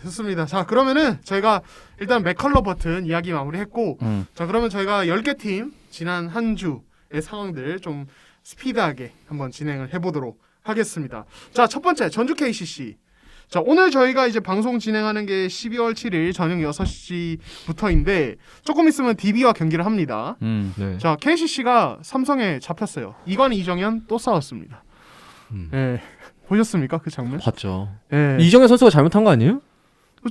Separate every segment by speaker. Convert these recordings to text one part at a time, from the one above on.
Speaker 1: 좋습니다. 자, 그러면은 저희가 일단 맥컬러 버튼 이야기 마무리했고, 자, 그러면 저희가 10개 팀 지난 한 주의 상황들 좀 스피드하게 한번 진행을 해보도록 하겠습니다. 자, 첫 번째 전주 KCC. 자, 오늘 저희가 이제 방송 진행하는 게 12월 7일 저녁 6시부터인데 조금 있으면 DB와 경기를 합니다.
Speaker 2: 네.
Speaker 1: 자, KCC가 삼성에 잡혔어요. 이관 이정현 또 싸웠습니다. 네. 보셨습니까? 그 장면?
Speaker 2: 봤죠.
Speaker 1: 네.
Speaker 2: 이정현 선수가 잘못한 거 아니에요?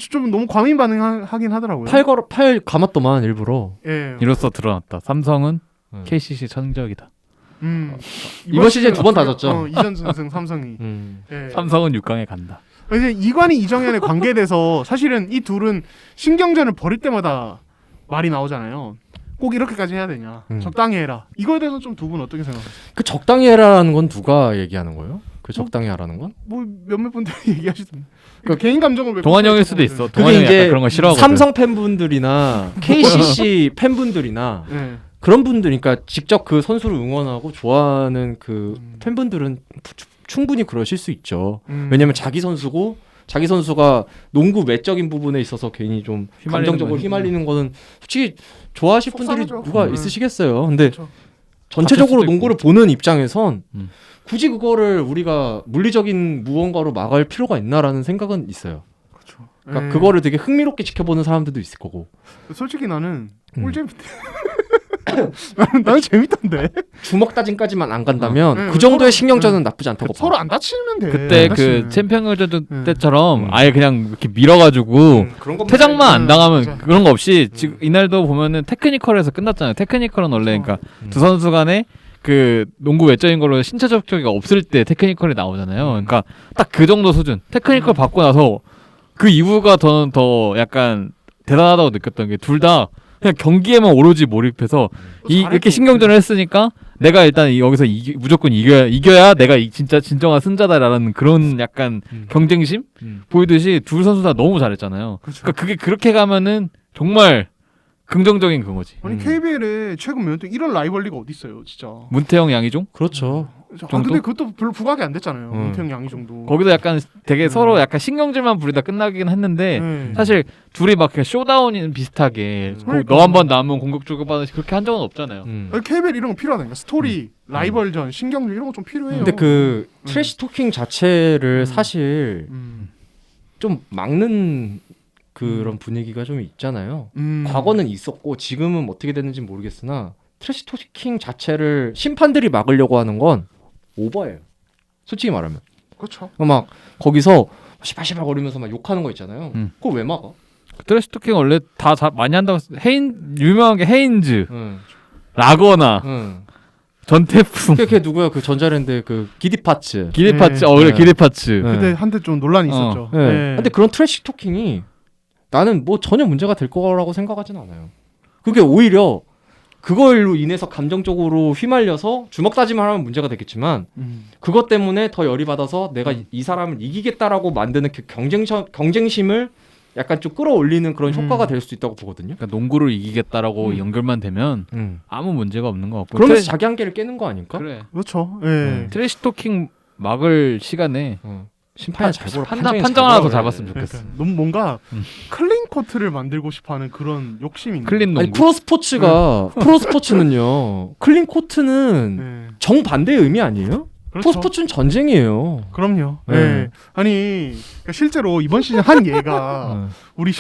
Speaker 1: 좀 너무 과민 반응하긴 하더라고요.
Speaker 2: 팔 감았더만 일부러.
Speaker 1: 예.
Speaker 3: 이로써 드러났다. 삼성은
Speaker 2: 네.
Speaker 3: KCC 천적이다.
Speaker 2: 이번 시즌 두 번 다 졌죠.
Speaker 1: 2전 승 삼성이. 예.
Speaker 3: 삼성은 6강에 간다.
Speaker 1: 이제 이관이 이정현의 관계에 대해서 사실은 이 둘은 신경전을 벌일 때마다 말이 나오잖아요. 꼭 이렇게까지 해야 되냐. 적당히 해라. 이거에 대해서 좀 두 분 어떻게 생각하세요?
Speaker 2: 그 적당히 해라라는 건 누가 얘기하는 거예요? 그 적당히 하라는 건?
Speaker 1: 뭐 몇몇 분들이 얘기하시던데. 그러니까 개인 감정을 왜
Speaker 3: 동환형일 수도 있어.
Speaker 2: 그게
Speaker 3: 동환형이
Speaker 2: 이제
Speaker 3: 약간 그런 거 싫어하거든.
Speaker 2: 삼성 팬분들이나 KCC 팬분들이나
Speaker 1: 네.
Speaker 2: 그런 분들, 그러니까 직접 그 선수를 응원하고 좋아하는 그 팬분들은 충분히 그러실 수 있죠. 왜냐면 자기 선수고 자기 선수가 농구 외적인 부분에 있어서 괜히 좀 감정적으로 휘말리는 거는 솔직히 좋아하실 분들이
Speaker 1: 속상하죠.
Speaker 2: 누가 있으시겠어요. 근데
Speaker 1: 그렇죠.
Speaker 2: 전체적으로 농구를 보는 입장에선 굳이 그거를 우리가 물리적인 무언가로 막을 필요가 있나라는 생각은 있어요.
Speaker 1: 그렇죠.
Speaker 2: 그러니까 그거를 되게 흥미롭게 지켜보는 사람들도 있을 거고.
Speaker 1: 솔직히 나는 꿀잼인데. 나는 재밌던데.
Speaker 2: 주먹 다짐까지만 안 간다면
Speaker 1: 네,
Speaker 2: 그 정도의
Speaker 1: 서로,
Speaker 2: 신경전은 나쁘지 않다고 봐.
Speaker 1: 서로 안 다치면 돼.
Speaker 3: 그때
Speaker 1: 안
Speaker 3: 그
Speaker 1: 다치면.
Speaker 3: 챔피언전 때처럼 아예 그냥 이렇게 밀어가지고
Speaker 2: 그런 거
Speaker 3: 퇴장만 안 당하면
Speaker 1: 맞아.
Speaker 3: 그런 거 없이 지금 이날도 보면은 테크니컬에서 끝났잖아요. 테크니컬은 원래 그러니까 두 선수 간에 그 농구 외적인 걸로 신체적 적이 없을 때 테크니컬이 나오잖아요. 그러니까 딱 그 정도 수준. 테크니컬 받고 나서 그 이후가 저는 더 약간 대단하다고 느꼈던 게 둘 다 그냥 경기에만 오로지 몰입해서 이렇게 신경전을 했으니까 내가 일단 여기서 무조건 이겨야 내가 진짜 진정한 승자다라는 그런 약간 경쟁심 보이듯이 둘 선수 다 너무 잘했잖아요.
Speaker 1: 그렇죠.
Speaker 3: 그러니까 그게 그렇게 가면은 정말 긍정적인 그거지.
Speaker 1: 아니 KBL에 최근 몇 년 이런 라이벌리가 어디 있어요, 진짜.
Speaker 3: 문태영 양이종
Speaker 2: 그렇죠.
Speaker 1: 아
Speaker 3: 정도?
Speaker 1: 근데 그것도 별로 부각이 안 됐잖아요. 문태영 양이 정도.
Speaker 3: 거기도 약간 되게 서로 약간 신경질만 부리다 끝나긴 했는데
Speaker 1: 네.
Speaker 3: 사실 둘이 막 그냥 쇼다운이 비슷하게
Speaker 1: 그러니까.
Speaker 3: 너 한 번 나면 공격 주고받으시 그렇게 한 적은 없잖아요.
Speaker 1: 아니, KBL 이런 거 필요하다니까. 스토리, 라이벌전, 신경전 이런 거 좀 필요해요.
Speaker 2: 근데 그 트래시 토킹 자체를 사실 좀 막는 그런 분위기가 좀 있잖아요. 과거는 있었고 지금은 어떻게 됐는지 모르겠으나 트래시 토킹 자체를 심판들이 막으려고 하는 건 오버예요. 솔직히 말하면.
Speaker 1: 그렇죠.
Speaker 2: 막 거기서 시발시발 거리면서 막 욕하는 거 있잖아요. 그걸 왜 막아?
Speaker 3: 트래시 토킹 원래 다 많이 한다고 유명한 게 헤인즈,
Speaker 2: 응.
Speaker 3: 라거나,
Speaker 2: 응.
Speaker 3: 전태풍,
Speaker 2: 걔 누구야? 그 전자랜드 그 기디파츠.
Speaker 3: 기대파츠.
Speaker 1: 네.
Speaker 3: 그래
Speaker 2: 네.
Speaker 3: 기대파츠.
Speaker 2: 네.
Speaker 1: 그때 한때 좀 논란이 있었죠.
Speaker 2: 네.
Speaker 1: 네.
Speaker 2: 근데 그런 트래시 토킹이 나는 뭐 전혀 문제가 될 거라고 생각하진 않아요. 그게 오히려 그걸로 인해서 감정적으로 휘말려서 주먹 다짐을 하면 문제가 되겠지만 그것 때문에 더 열이 받아서 내가 이 사람을 이기겠다라고 만드는 그 경쟁심을 약간 좀 끌어올리는 그런 효과가 될 수 있다고 보거든요.
Speaker 3: 그러니까 농구를 이기겠다라고 연결만 되면 아무 문제가 없는 것 같고.
Speaker 2: 그러면서 자기 한계를 깨는 거 아닐까?
Speaker 3: 그래.
Speaker 1: 그렇죠. 예.
Speaker 3: 트래시 토킹 막을 시간에
Speaker 2: 심판이 잘 보러
Speaker 3: 판정 하나 더 잡았으면 좋겠어.
Speaker 1: 그러니까 너무 뭔가 클린 코트를 만들고 싶어하는 그런 욕심이 있는.
Speaker 3: 클린 농구.
Speaker 2: 아니 프로 스포츠는요. 클린 코트는
Speaker 1: 네.
Speaker 2: 정반대의 의미 아니에요?
Speaker 1: 그렇죠.
Speaker 2: 프로 스포츠는 전쟁이에요.
Speaker 1: 그럼요.
Speaker 2: 네.
Speaker 1: 예. 아니 그러니까 실제로 이번 시즌 한 얘가 우리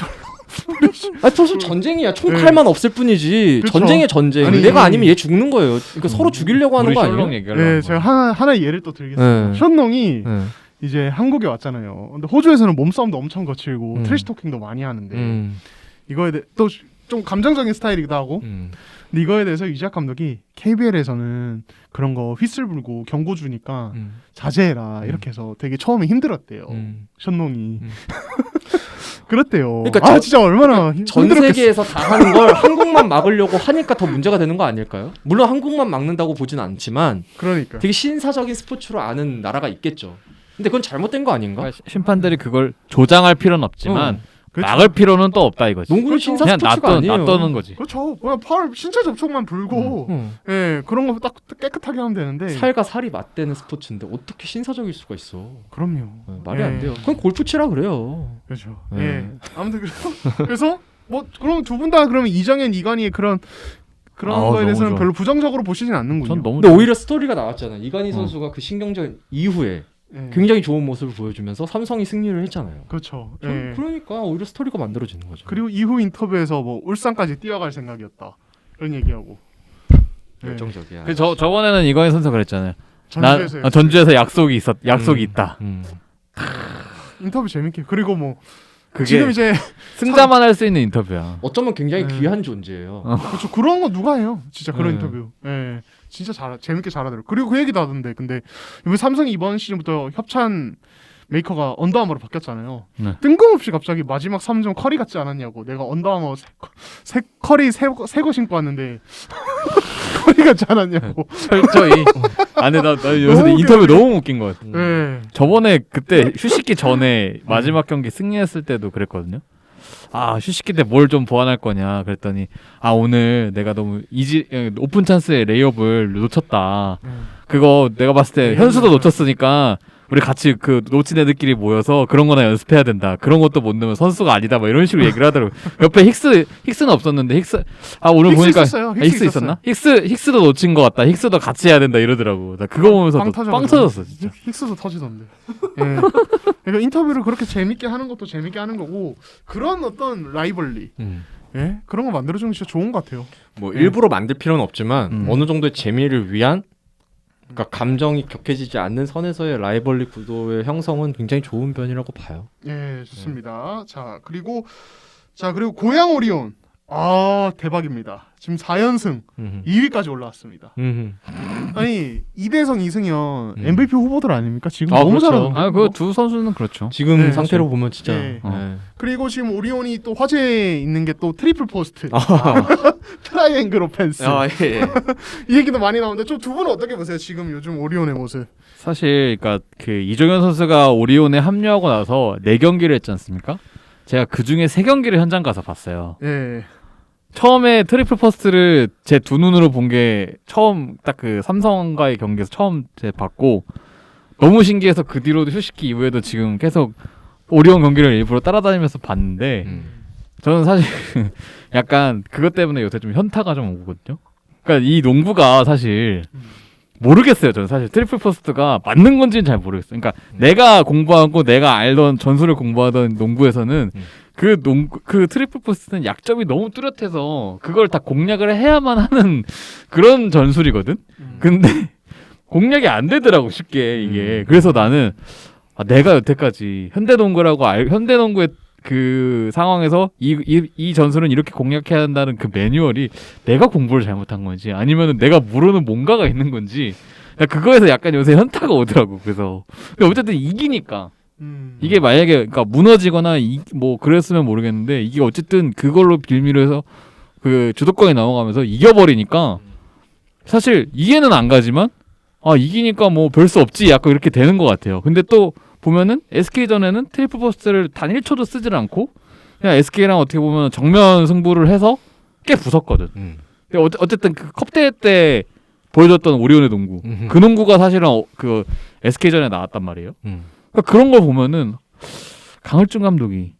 Speaker 2: 아니 프로 스포츠 전쟁이야. 총칼만 없을 뿐이지.
Speaker 1: 그렇죠.
Speaker 2: 전쟁의 전쟁.
Speaker 1: 아니,
Speaker 2: 내가 아니면 얘 죽는 거예요. 그러니까 서로 죽이려고 하는
Speaker 3: 우리
Speaker 2: 거
Speaker 3: 셜록
Speaker 2: 아니에요?
Speaker 3: 얘기하려고
Speaker 1: 예, 제가 하나 예를 또 들겠습니다.
Speaker 2: 네.
Speaker 1: 션농이
Speaker 2: 네.
Speaker 1: 이제 한국에 왔잖아요. 근데 호주에서는 몸싸움도 엄청 거칠고 트래시 토킹도 많이 하는데 이거에 대해 또 좀 감정적인 스타일이기도 하고 근데 이거에 대해서 이재학 감독이 KBL에서는 그런 거 휘슬 불고 경고 주니까 자제해라 이렇게 해서 되게 처음에 힘들었대요. 션농이 그랬대요.
Speaker 2: 그러니까
Speaker 1: 진짜 얼마나
Speaker 2: 전
Speaker 1: 힘들었겠어.
Speaker 2: 세계에서 다 하는 걸 한국만 막으려고 하니까 더 문제가 되는 거 아닐까요? 물론 한국만 막는다고 보진 않지만
Speaker 1: 그러니까
Speaker 2: 되게 신사적인 스포츠로 아는 나라가 있겠죠. 근데 그건 잘못된 거 아닌가?
Speaker 3: 심판들이 그걸 조장할 필요는 없지만
Speaker 1: 그렇죠.
Speaker 3: 막을 필요는 또 없다 이거지.
Speaker 2: 농구는 신사
Speaker 3: 그냥
Speaker 2: 스포츠가 아니에요.
Speaker 3: 놔두는 거지.
Speaker 1: 그렇죠. 그냥 팔 신체 접촉만 불고 예 그런 거 딱 깨끗하게 하면 되는데.
Speaker 2: 살과 살이 맞대는 스포츠인데 어떻게 신사적일 수가 있어?
Speaker 1: 그럼요.
Speaker 2: 말이
Speaker 1: 예.
Speaker 2: 안 돼요. 그럼 골프 치라 그래요.
Speaker 1: 그렇죠.
Speaker 2: 예.
Speaker 1: 예. 아무튼 그래서 뭐 그럼 두 분 다 그러면 이정현, 이관희의 그런
Speaker 3: 아우,
Speaker 1: 거에
Speaker 3: 너무
Speaker 1: 대해서는
Speaker 3: 좋아.
Speaker 1: 별로 부정적으로 보시진 않는군요.
Speaker 3: 전 너무
Speaker 2: 근데 오히려 스토리가 나왔잖아. 이관희
Speaker 3: 어.
Speaker 2: 선수가 그 신경전 이후에
Speaker 1: 예.
Speaker 2: 굉장히 좋은 모습을 보여주면서 삼성이 승리를 했잖아요.
Speaker 1: 그렇죠.
Speaker 2: 전
Speaker 1: 예.
Speaker 2: 그러니까 오히려 스토리가 만들어지는 거죠.
Speaker 1: 그리고 이후 인터뷰에서 뭐 울산까지 뛰어갈 생각이었다 이런 얘기하고. 예.
Speaker 2: 열정적이야.
Speaker 3: 그 저번에는 이관희 선수 그랬잖아요.
Speaker 1: 전주에서
Speaker 3: 전주에서 약속이 있다.
Speaker 1: 인터뷰 재밌게. 그리고 뭐
Speaker 3: 그게
Speaker 1: 지금 이제
Speaker 3: 승자만 할 수 있는 인터뷰야.
Speaker 2: 어쩌면 굉장히
Speaker 1: 예.
Speaker 2: 귀한 존재예요.
Speaker 1: 그렇죠. 그런 거 누가 해요? 진짜 그런
Speaker 2: 네.
Speaker 1: 인터뷰. 예. 진짜 재밌게 잘하더라고요. 그리고 그 얘기도 하던데. 근데 이번 삼성이 이번 시즌부터 협찬 메이커가 언더아머로 바뀌었잖아요.
Speaker 3: 네.
Speaker 1: 뜬금없이 갑자기 마지막 3점 커리 같지 않았냐고. 내가 언더아머 커리 새거 신고 왔는데 커리 같지 않았냐고.
Speaker 3: 철저히. 아니 나 요새
Speaker 1: 너무
Speaker 3: 인터뷰
Speaker 1: 웃겨요.
Speaker 3: 너무 웃긴 거 같아.
Speaker 1: 예.
Speaker 3: 저번에 그때 휴식기 전에 마지막 경기 승리했을 때도 그랬거든요. 아 휴식기 때 뭘 좀 보완할 거냐 그랬더니 아 오늘 내가 너무 오픈 찬스에 레이업을 놓쳤다. 그거 내가 봤을 때 현수도 놓쳤으니까 우리 같이 그 놓친 애들끼리 모여서 그런 거나 연습해야 된다. 그런 것도 못 넣으면 선수가 아니다. 막 이런 식으로 얘기를 하더라고. 옆에 힉스는 없었는데 오늘
Speaker 1: 힉스
Speaker 3: 보니까
Speaker 1: 있었어요.
Speaker 3: 힉스 있었나? 힉스도 놓친 것 같다. 힉스도 같이 해야 된다 이러더라고. 나 그거 보면서 빵 터졌어 진짜.
Speaker 1: 힉스도 터지던데. 예. 그러니까 인터뷰를 그렇게 재밌게 하는 것도 재밌게 하는 거고 그런 어떤 라이벌리 예? 그런 거 만들어주면 진짜 좋은 것 같아요.
Speaker 2: 뭐 일부러 만들 필요는 없지만 어느 정도의 재미를 위한 그러니까 감정이 격해지지 않는 선에서의 라이벌리 구도의 형성은 굉장히 좋은 편이라고 봐요.
Speaker 1: 예, 좋습니다. 자, 그리고 고양 오리온. 아, 대박입니다. 지금 4연승 2위까지 올라왔습니다. 아니, 이대성, 이승현 MVP 후보들 아닙니까? 지금 너무
Speaker 3: 그렇죠.
Speaker 1: 잘하는데.
Speaker 3: 그 두 선수는 그렇죠.
Speaker 2: 지금
Speaker 1: 네,
Speaker 2: 상태로 보면 진짜
Speaker 1: 네.
Speaker 2: 네.
Speaker 1: 그리고 지금 오리온이 또 화제에 있는 게 또 트리플 포스트. 트라이앵글 오펜스.
Speaker 2: 예.
Speaker 1: 이 얘기도 많이 나오는데 좀 두 분은 어떻게 보세요? 지금 요즘 오리온의 모습.
Speaker 3: 사실 그러니까 그 이종현 선수가 오리온에 합류하고 나서 4경기를 했지 않습니까? 제가 그 중에 3경기를 현장 가서 봤어요.
Speaker 1: 예.
Speaker 3: 처음에 트리플 포스트를 제 두 눈으로 본 게 처음 딱 그 삼성과의 경기에서 처음 봤고 너무 신기해서 그 뒤로도 휴식기 이후에도 지금 계속 오리온 경기를 일부러 따라다니면서 봤는데 저는 사실 약간 그것 때문에 요새 좀 현타가 좀 오거든요. 그러니까 이 농구가 사실 모르겠어요. 저는 사실 트리플 포스트가 맞는 건지는 잘 모르겠어요. 그러니까 내가 공부하고 내가 알던 전술을 공부하던 농구에서는 그 트리플 포스트는 약점이 너무 뚜렷해서 그걸 다 공략을 해야만 하는 그런 전술이거든. 근데 공략이 안 되더라고 쉽게 이게. 그래서 나는 내가 여태까지 현대농구의 그 상황에서 이 전술은 이렇게 공략해야 한다는 그 매뉴얼이 내가 공부를 잘못한 건지 아니면은 내가 모르는 뭔가가 있는 건지 그거에서 약간 요새 현타가 오더라고. 그래서 근데 어쨌든 이기니까 이게 만약에 그러니까 무너지거나 뭐 그랬으면 모르겠는데 이게 어쨌든 그걸로 빌미로 해서 그 주도권이 넘어가면서 이겨버리니까 사실 이해는 안 가지만 이기니까 뭐 별 수 없지 약간 이렇게 되는 것 같아요. 근데 또 보면은 SK전에는 트리플 포스트를 단 1초도 쓰질 않고 그냥 SK랑 어떻게 보면 정면 승부를 해서 꽤 부쉈거든. 근데 어쨌든 그 컵대회 때 보여줬던 오리온의 농구 그 농구가 사실은 그 SK전에 나왔단 말이에요. 그러니까 그런 걸 보면은 강을준 감독이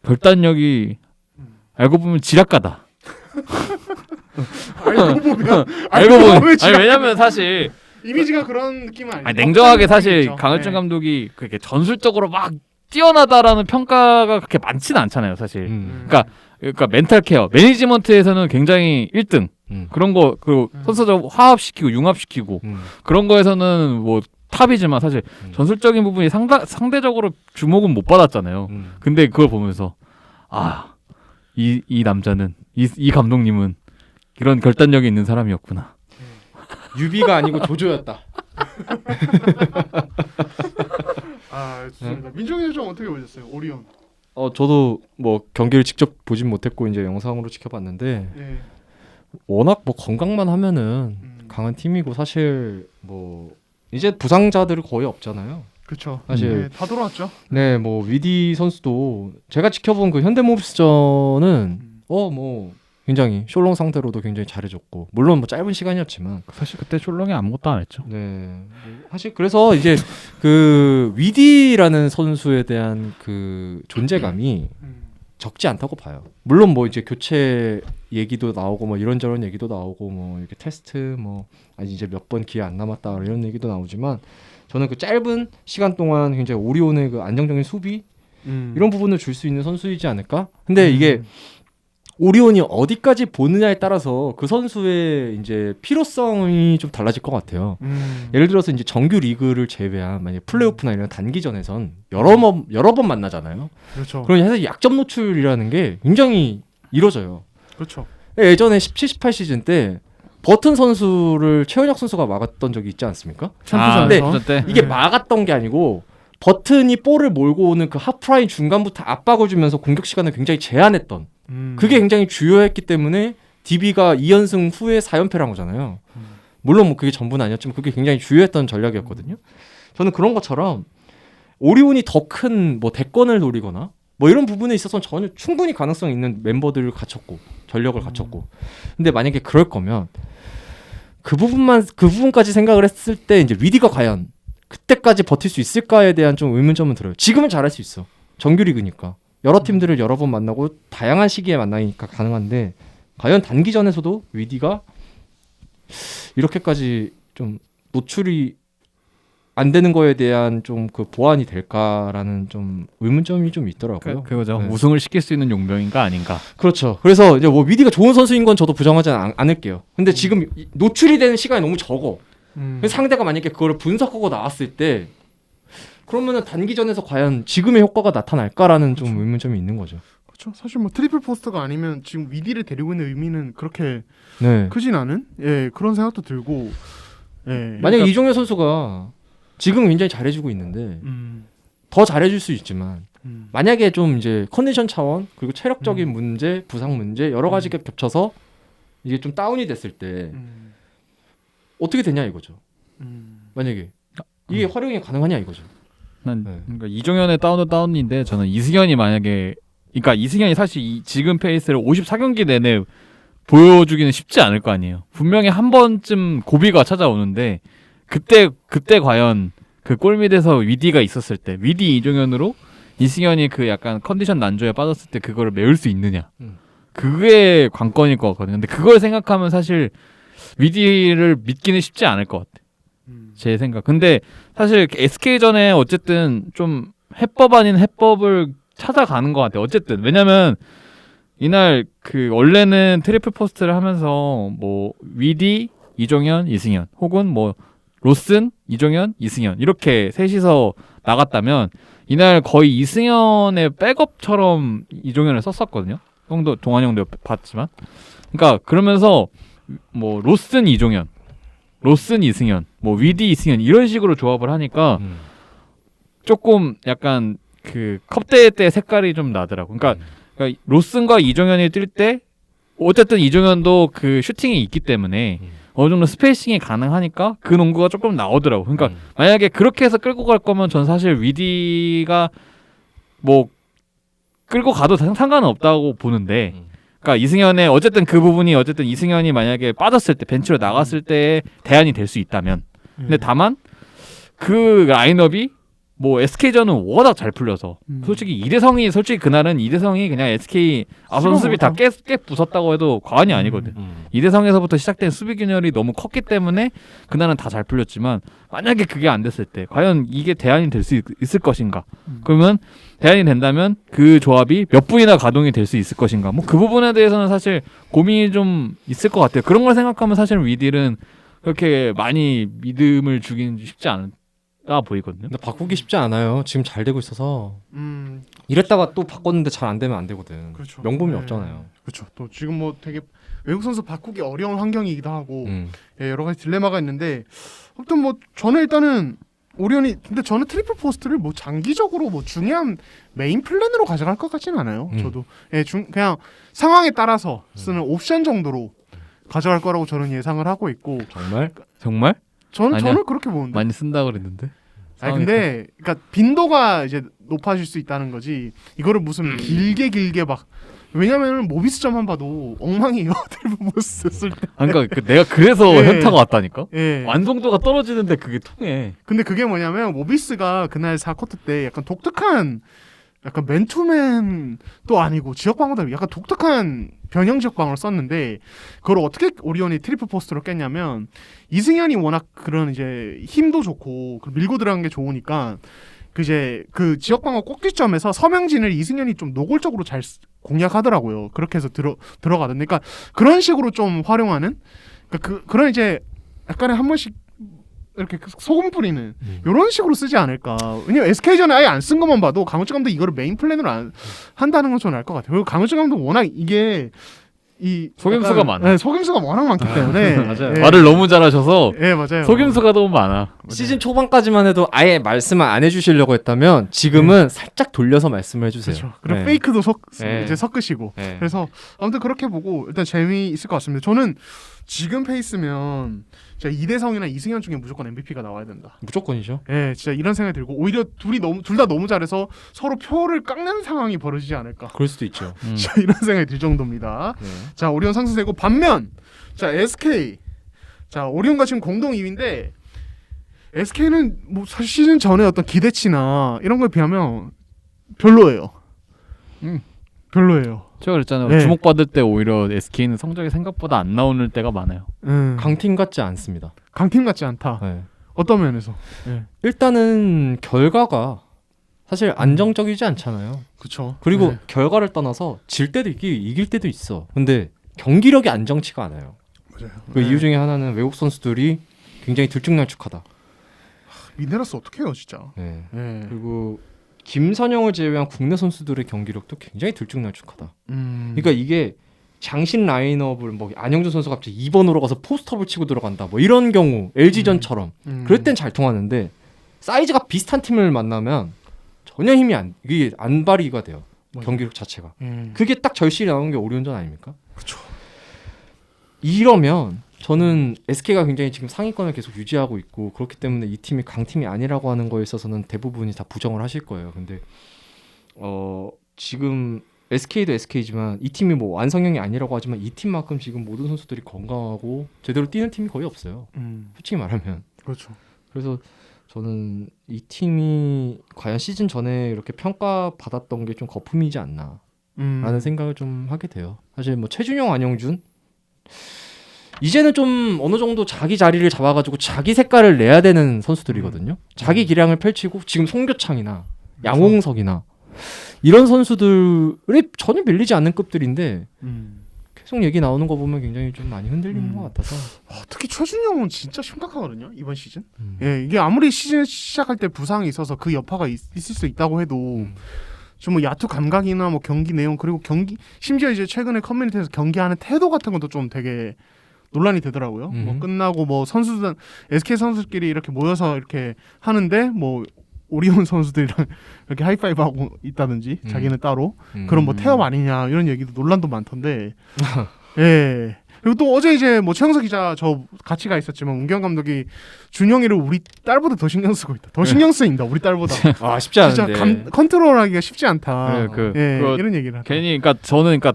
Speaker 3: 결단력이 알고 보면 지략가다.
Speaker 1: 알고 보면
Speaker 3: 아니 왜냐면 사실
Speaker 1: 이미지가 그런 느낌은 아니죠.
Speaker 3: 냉정하게 사실
Speaker 1: 있죠.
Speaker 3: 강을준
Speaker 1: 네.
Speaker 3: 감독이 그렇게 전술적으로 막 뛰어나다라는 평가가 그렇게 많지는 않잖아요, 사실. 그러니까 멘탈 케어, 매니지먼트에서는 굉장히 1등. 그런 거 그 선수적 화합시키고 융합시키고 그런 거에서는 뭐 탑이지만 사실 전술적인 부분이 상대적으로 주목은 못 받았잖아요. 근데 그걸 보면서 이 남자는 이 감독님은 이런 결단력이 있는 사람이었구나.
Speaker 2: 유비가 아니고 조조였다.
Speaker 1: 좋습니다. 민종이 좀 어떻게 보셨어요? 오리온.
Speaker 2: 저도 뭐 경기를 직접 보진 못했고 이제 영상으로 지켜봤는데
Speaker 1: 예.
Speaker 2: 워낙 뭐 건강만 하면은 강한 팀이고 사실 뭐 이제 부상자들이 거의 없잖아요.
Speaker 1: 그렇죠.
Speaker 2: 사실
Speaker 1: 네, 다 돌아왔죠.
Speaker 2: 네, 뭐 위디 선수도 제가 지켜본 그 현대모비스전은 뭐 굉장히 숄롱 상대로도 굉장히 잘해줬고 물론 뭐 짧은 시간이었지만
Speaker 3: 사실 그때 촐롱이 아무것도 안 했죠.
Speaker 2: 네, 뭐 사실 그래서 이제 그 위디라는 선수에 대한 그 존재감이 적지 않다고 봐요. 물론 뭐 이제 교체 얘기도 나오고 뭐 이런저런 얘기도 나오고 뭐 이렇게 테스트 뭐 아니 이제 몇 번 기회 안 남았다 이런 얘기도 나오지만 저는 그 짧은 시간 동안 굉장히 오리온의 그 안정적인 수비 이런 부분을 줄 수 있는 선수이지 않을까? 근데 이게 오리온이 어디까지 보느냐에 따라서 그 선수의 이제 필요성이 좀 달라질 것 같아요. 예를 들어서 이제 정규 리그를 제외한 만약 플레이오프나 이런 단기전에선 여러 번 만나잖아요.
Speaker 1: 그렇죠.
Speaker 2: 그러니 해서 약점 노출이라는 게 굉장히 이루어져요.
Speaker 1: 그렇죠.
Speaker 2: 예전에 17, 18 시즌 때 버튼 선수를 최원혁 선수가 막았던 적이 있지 않습니까?
Speaker 1: 챔프전에서.
Speaker 3: 때.
Speaker 2: 이게
Speaker 1: 네.
Speaker 2: 막았던 게 아니고 버튼이 볼을 몰고 오는 그 하프라인 중간부터 압박을 주면서 공격 시간을 굉장히 제한했던 그게 굉장히 주요했기 때문에 DB가 2연승 후에 4연패를 한 거잖아요. 물론 뭐 그게 전부는 아니었지만 그게 굉장히 주요했던 전략이었거든요. 저는 그런 것처럼 오리온이 더 큰 뭐 대권을 노리거나 뭐 이런 부분에 있어서는 전혀 충분히 가능성 있는 멤버들을 갖췄고 전력을 갖췄고 근데 만약에 그럴 거면 그 부분까지 생각을 했을 때 이제 위디가 과연 그때까지 버틸 수 있을까에 대한 좀 의문점은 들어요. 지금은 잘할 수 있어. 정규리그니까. 여러 팀들을 여러 번 만나고 다양한 시기에 만나니까 가능한데 과연 단기전에서도 위디가 이렇게까지 좀 노출이 안 되는 거에 대한 좀 그 보완이 될까라는 좀 의문점이 좀 있더라고요.
Speaker 3: 그거죠.
Speaker 2: 네.
Speaker 3: 우승을 시킬 수 있는 용병인가 아닌가.
Speaker 2: 그렇죠. 그래서 이제 뭐 위디가 좋은 선수인 건 저도 부정하지 않을게요. 근데 지금 노출이 되는 시간이 너무 적어. 그래서 상대가 만약에 그거를 분석하고 나왔을 때 그러면은 단기전에서 과연 지금의 효과가 나타날까라는 좀
Speaker 1: 그렇죠.
Speaker 2: 의문점이 있는 거죠.
Speaker 1: 그렇죠. 사실 뭐 트리플 포스터가 아니면 지금 위디를 데리고 있는 의미는 그렇게
Speaker 2: 네.
Speaker 1: 크진 않은 그런 생각도 들고
Speaker 2: 만약에 이종현 선수가 지금 굉장히 잘해주고 있는데 더 잘해줄 수 있지만 만약에 좀 이제 컨디션 차원 그리고 체력적인 문제, 부상 문제 여러 가지가 겹쳐서 이게 좀 다운이 됐을 때 어떻게 되냐 이거죠. 만약에 이게 활용이 가능하냐 이거죠.
Speaker 3: 난
Speaker 2: 네.
Speaker 3: 그러니까 이종현의 다운인데 저는 이승현이 만약에 그러니까 이승현이 사실 지금 페이스를 54경기 내내 보여주기는 쉽지 않을 거 아니에요. 분명히 한 번쯤 고비가 찾아오는데 그때 과연 그 골밑에서 위디가 있었을 때 위디 이종현으로 이승현이 그 약간 컨디션 난조에 빠졌을 때 그거를 메울 수 있느냐. 그게 관건일 것 같거든요. 근데 그걸 생각하면 사실 위디를 믿기는 쉽지 않을 것 같아. 제 생각. 근데 사실 SK전에 어쨌든 좀 해법 아닌 해법을 찾아가는 것 같아요. 어쨌든 왜냐면 이날 그 원래는 트리플 포스트를 하면서 뭐 위디, 이종현, 이승현 혹은 뭐 로슨, 이종현, 이승현 이렇게 셋이서 나갔다면 이날 거의 이승현의 백업처럼 이종현을 썼었거든요. 형도 동환 형도 봤지만, 그러니까 그러면서 뭐 로슨 이종현, 로슨 이승현, 뭐 위디 이승현 이런 식으로 조합을 하니까 조금 약간 그 컵대회 때 색깔이 좀 나더라고. 그러니까 로슨과 이종현이 뛸 때 어쨌든 이종현도 그 슈팅이 있기 때문에 어느 정도 스페이싱이 가능하니까 그 농구가 조금 나오더라고. 그러니까 만약에 그렇게 해서 끌고 갈 거면 전 사실 위디가 뭐 끌고 가도 상관은 없다고 보는데, 그러니까 이승현의 어쨌든 그 부분이 어쨌든 이승현이 만약에 빠졌을 때 벤치로 나갔을 때 대안이 될 수 있다면, 근데 다만 그 라인업이 뭐 SK전은 워낙 잘 풀려서 솔직히 이대성이 그날은 이대성이 그냥 SK 앞선 수비 다 깨 부쉈다고 해도 과언이 아니거든. 이대성에서부터 시작된 수비 균열이 너무 컸기 때문에 그날은 다 잘 풀렸지만 만약에 그게 안 됐을 때 과연 이게 대안이 될 수 있을 것인가? 그러면 대안이 된다면 그 조합이 몇 분이나 가동이 될 수 있을 것인가? 뭐 그 부분에 대해서는 사실 고민이 좀 있을 것 같아요. 그런 걸 생각하면 사실 위딜은 그렇게 많이 믿음을 주기는 쉽지 않다 보이거든요.
Speaker 2: 근데 바꾸기 쉽지 않아요. 지금 잘 되고 있어서 이랬다가 또 바꿨는데 잘 안 되면 안 되거든.
Speaker 1: 그렇죠.
Speaker 2: 명분이
Speaker 1: 네.
Speaker 2: 없잖아요.
Speaker 1: 그렇죠. 또 지금 뭐 되게 외국 선수 바꾸기 어려운 환경이기도 하고 여러 가지 딜레마가 있는데 아무튼 뭐 저는 일단은 오리온이 근데 저는 트리플 포스트를 뭐 장기적으로 뭐 중요한 메인 플랜으로 가져갈 것 같지는 않아요. 저도 그냥 상황에 따라서 쓰는 옵션 정도로 가져갈 거라고 저는 예상을 하고 있고
Speaker 2: 정말?
Speaker 3: 정말?
Speaker 1: 저는
Speaker 3: 아니야.
Speaker 1: 저는 그렇게 보는데
Speaker 3: 많이 쓴다 그랬는데.
Speaker 1: 아 근데 그러니까 빈도가 이제 높아질 수 있다는 거지. 이거를 무슨 길게 막 왜냐면은 모비스점만 봐도 엉망이에요. 트리플보스 쓸 때.
Speaker 3: 그러니까 내가 그래서
Speaker 1: 예.
Speaker 3: 현타가 왔다니까.
Speaker 1: 예.
Speaker 3: 완성도가 떨어지는데 그게 통해.
Speaker 1: 근데 그게 뭐냐면 모비스가 그날 4쿼터 때 약간 독특한 약간 맨투맨 또 아니고 지역방어도 약간 독특한 변형 지역방어를 썼는데 그걸 어떻게 오리온이 트리플 포스트로 깼냐면 이승현이 워낙 그런 이제 힘도 좋고 밀고 들어가는 게 좋으니까 그 이제 그 지역방어 꼭지점에서 서명진을 이승현이 좀 노골적으로 잘 공략하더라고요. 그렇게 해서 들어가던데 그러니까 그런 식으로 좀 활용하는 그러니까 그런 이제 약간의 한 번씩 이렇게 소금 뿌리는 이런 식으로 쓰지 않을까. 왜냐면 SK전에 아예 안 쓴 것만 봐도 강우철 감독이 이거를 메인 플랜으로 안 한다는 건 저는 알 것 같아요. 그리고 강우철 감독 워낙 이게 이
Speaker 3: 속임수가
Speaker 1: 약간,
Speaker 3: 많아.
Speaker 1: 네, 속임수가 워낙 많기 때문에
Speaker 2: 맞아요.
Speaker 1: 예.
Speaker 3: 말을 너무 잘하셔서
Speaker 1: 예 맞아요.
Speaker 3: 속임수가 너무 많아.
Speaker 2: 시즌 초반까지만 해도 아예 말씀을 안 해주시려고 했다면 지금은 살짝 돌려서 말씀을 해주세요.
Speaker 1: 그렇죠. 그리고
Speaker 2: 네.
Speaker 1: 페이크도
Speaker 2: 네.
Speaker 1: 이제 섞으시고
Speaker 2: 네.
Speaker 1: 그래서 아무튼 그렇게 보고 일단 재미있을 것 같습니다. 저는 지금 페이스면 진짜 이대성이나 이승현 중에 무조건 MVP가 나와야 된다.
Speaker 2: 무조건이죠.
Speaker 1: 예, 진짜 이런 생각이 들고 오히려 둘 다 너무 잘해서 서로 표를 깎는 상황이 벌어지지 않을까.
Speaker 2: 그럴 수도 있죠.
Speaker 1: 진짜 이런 생각이 들 정도입니다.
Speaker 2: 네.
Speaker 1: 자, 오리온 상승세고 반면 자 SK 자 오리온과 지금 공동 2위인데 SK는 뭐 사실 시즌 전에 어떤 기대치나 이런 거에 비하면 별로예요. 별로예요.
Speaker 3: 제가 그랬잖아요.
Speaker 1: 네.
Speaker 3: 주목받을 때 오히려 SK는 성적이 생각보다 안 나오는 때가 많아요.
Speaker 2: 강팀 같지 않습니다.
Speaker 1: 강팀 같지 않다.
Speaker 2: 네.
Speaker 1: 어떤 면에서?
Speaker 2: 일단은 결과가 사실 안정적이지 않잖아요.
Speaker 1: 그렇죠.
Speaker 2: 그리고 결과를 떠나서 질 때도 있고 이길 때도 있어. 근데 경기력이 안정치가 않아요.
Speaker 1: 맞아요.
Speaker 2: 그 이유 중에 하나는 외국 선수들이 굉장히 들쭉날쭉하다.
Speaker 1: 미네라스 어떻게 해요, 진짜?
Speaker 2: 네.
Speaker 1: 네.
Speaker 2: 그리고 김선영을 제외한 국내 선수들의 경기력도 굉장히 들쭉날쭉하다. 그러니까 이게 장신 라인업을 뭐 안영준 선수 갑자기 2번으로 가서 포스트업을 치고 들어간다. 뭐 이런 경우 LG전처럼 그럴 땐 잘 통하는데 사이즈가 비슷한 팀을 만나면 전혀 힘이 이게 안 발휘가 돼요.
Speaker 1: 맞아요.
Speaker 2: 경기력 자체가. 그게 딱 절실히 나오는 게 오리온전 아닙니까? 그렇죠. 이러면 저는 SK가 굉장히 지금 상위권을 계속 유지하고 있고 그렇기 때문에 이 팀이 강팀이 아니라고 하는 거에 있어서는 대부분이 다 부정을 하실 거예요. 근데 지금 SK도 SK지만 이 팀이 뭐 완성형이 아니라고 하지만 이 팀만큼 지금 모든 선수들이 건강하고 제대로 뛰는 팀이 거의 없어요. 솔직히 말하면.
Speaker 1: 그렇죠.
Speaker 2: 그래서 저는 이 팀이 과연 시즌 전에 이렇게 평가받았던 게 좀 거품이지 않나 라는 생각을 좀 하게 돼요. 사실 뭐 최준용, 안영준 이제는 좀 어느 정도 자기 자리를 잡아가지고 자기 색깔을 내야 되는 선수들이거든요. 자기 기량을 펼치고 지금 송교창이나 양홍석이나 이런 선수들이 전혀 밀리지 않는 급들인데 계속 얘기 나오는 거 보면 굉장히 좀 많이 흔들리는 것 같아서
Speaker 1: 특히 최준영은 진짜 심각하거든요, 이번 시즌. 예, 이게 아무리 시즌 시작할 때 부상이 있어서 그 여파가 있을 수 있다고 해도 좀 뭐 야투 감각이나 뭐 경기 내용 그리고 경기 심지어 이제 최근에 커뮤니티에서 경기하는 태도 같은 것도 좀 되게 논란이 되더라고요. 뭐 끝나고 뭐 선수들 SK 선수들끼리 이렇게 모여서 이렇게 하는데 뭐 오리온 선수들이랑 이렇게 하이파이브 하고 있다든지 자기는 따로 그런 뭐 태업 아니냐 이런 얘기도 논란도 많던데. 예. 그리고 또 어제 이제 뭐 최영석 기자 저 같이 가 있었지만 문경 감독이 준영이를 우리 딸보다 더 신경 쓰고 있다. 더 신경 쓰인다 우리 딸보다.
Speaker 2: 아 쉽지 않은데
Speaker 1: 진짜 컨트롤하기가 쉽지 않다.
Speaker 3: 네,
Speaker 1: 이런 얘기를 하다.
Speaker 3: 괜히 그러니까 저는 그러니까